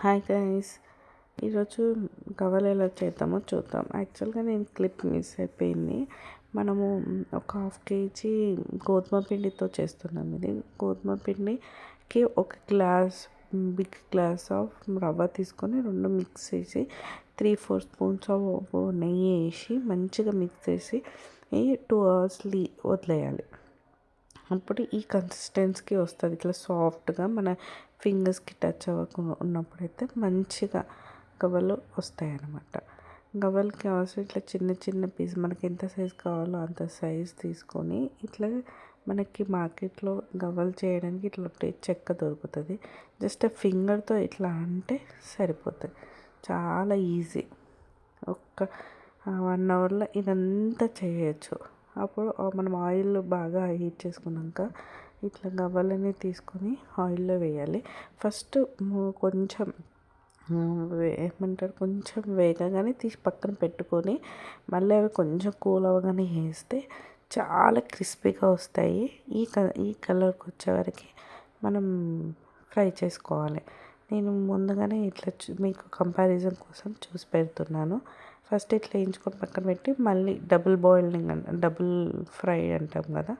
Hi guys, ఈరోజు గవ్వలు ఎలా చేద్దామో చూద్దాం. యాక్చువల్గా నేను క్లిప్ మిస్ అయిపోయింది. మనము ఒక 1/2 kg గోధుమ పిండితో చేస్తున్నాం. ఇది గోధుమ పిండికి ఒక బిగ్ గ్లాస్ ఆఫ్ రవ్వ తీసుకొని 2 మిక్స్ చేసి 3-4 స్పూన్స్ ఆఫ్ నెయ్యి వేసి మంచిగా మిక్స్ చేసి 2 hours వదిలేయాలి. అప్పుడు ఈ కన్సిస్టెన్సీకి వస్తుంది. ఇట్లా సాఫ్ట్గా మన ఫింగర్స్కి టచ్ అవ్వకుండా ఉన్నప్పుడైతే మంచిగా గవ్వలు వస్తాయి అన్నమాట. గవ్వలకి కావాల్సిన ఇట్లా చిన్న చిన్న పీస్ మనకి ఎంత సైజ్ కావాలో అంత సైజ్ తీసుకొని ఇట్లా మనకి మార్కెట్లో గవ్వలు చేయడానికి ఇట్లా చెక్క దొరుకుతుంది. జస్ట్ ఫింగర్తో ఇట్లా అంటే సరిపోతుంది. చాలా ఈజీ. ఒక్క 1 hourలో ఇదంతా చేయొచ్చు. అప్పుడు మనం ఆయిల్ బాగా హీట్ చేసుకున్నాక ఇట్లా గవ్వలని తీసుకొని ఆయిల్లో వేయాలి. ఫస్ట్ కొంచెం కొంచెం వేగగానే తీసి పక్కన పెట్టుకొని మళ్ళీ అవి కొంచెం కూల్ అవ్వగానే వేస్తే చాలా క్రిస్పీగా వస్తాయి. ఈ కలర్కి వచ్చేవరకు మనం ఫ్రై చేసుకోవాలి. నేను ముందుగానే ఇట్లా మీకు కంపారిజన్ కోసం చూసి పెడుతున్నాను. ఫస్ట్ ఇట్లా వేయించుకొని పక్కన పెట్టి మళ్ళీ డబుల్ ఫ్రై అంటాం కదా,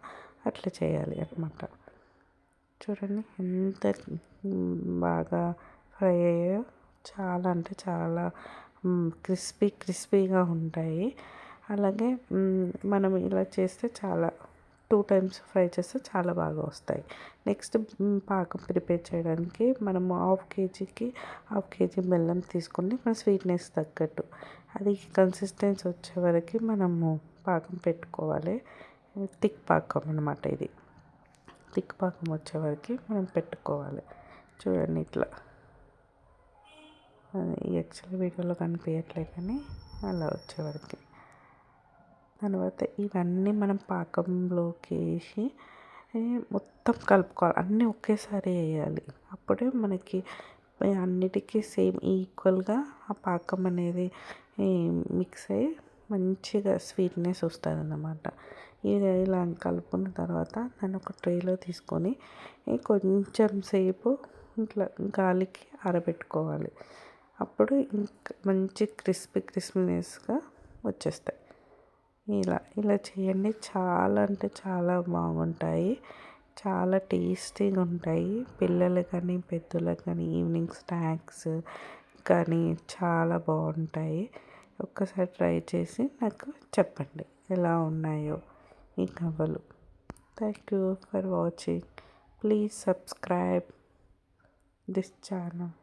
అట్లా చేయాలి అన్నమాట. చూడండి ఎంత బాగా ఫ్రై అయ్యాయో. చాలా అంటే చాలా క్రిస్పీగా ఉంటాయి. అలాగే మనం ఇలా చేస్తే చాలా 2 times ఫ్రై చేస్తే చాలా బాగా వస్తాయి. నెక్స్ట్ పాకం ప్రిపేర్ చేయడానికి మనము 1/2 kgకి 1/2 kg బెల్లం తీసుకొని మన స్వీట్నెస్ తగ్గట్టు అది కన్సిస్టెన్సీ వచ్చే వరకు మనము పాకం పెట్టుకోవాలి. థిక్ పాకం అన్నమాట. ఇది థిక్ పాకం వచ్చే వరకు మనం పెట్టుకోవాలి. చూడండి ఇట్లా. యాక్చువల్ వీడియోలో కనిపించట్లేదు కానీ అలా వచ్చేవరకు. తర్వాత ఇవన్నీ మనం పాకంలోకి వేసి మొత్తం కలుపుకోవాలి. అన్నీ ఒకేసారి వేయాలి. అప్పుడే మనకి అన్నిటికీ సేమ్ ఈక్వల్గా ఆ పాకం అనేది మిక్స్ అయ్యి మంచిగా స్వీట్నెస్ వస్తుంది అన్నమాట. ఇలా కలుపుకున్న తర్వాత దాన్ని ఒక ట్రేలో తీసుకొని కొంచెం సేపు ఇట్లా గాలికి ఆరబెట్టుకోవాలి. అప్పుడు ఇంకా మంచి క్రిస్పీనెస్గా వచ్చేస్తాయి. ఇలా చేయండి. చాలా అంటే చాలా బాగుంటాయి. చాలా టేస్టీగా ఉంటాయి. పిల్లలకు కానీ పెద్దలకు కానీ ఈవినింగ్ స్నాక్స్ కానీ చాలా బాగుంటాయి. ఒక్కసారి ట్రై చేసి నాకు చెప్పండి ఎలా ఉన్నాయో ఈ గవ్వలు. Thank you for watching. Please subscribe this channel.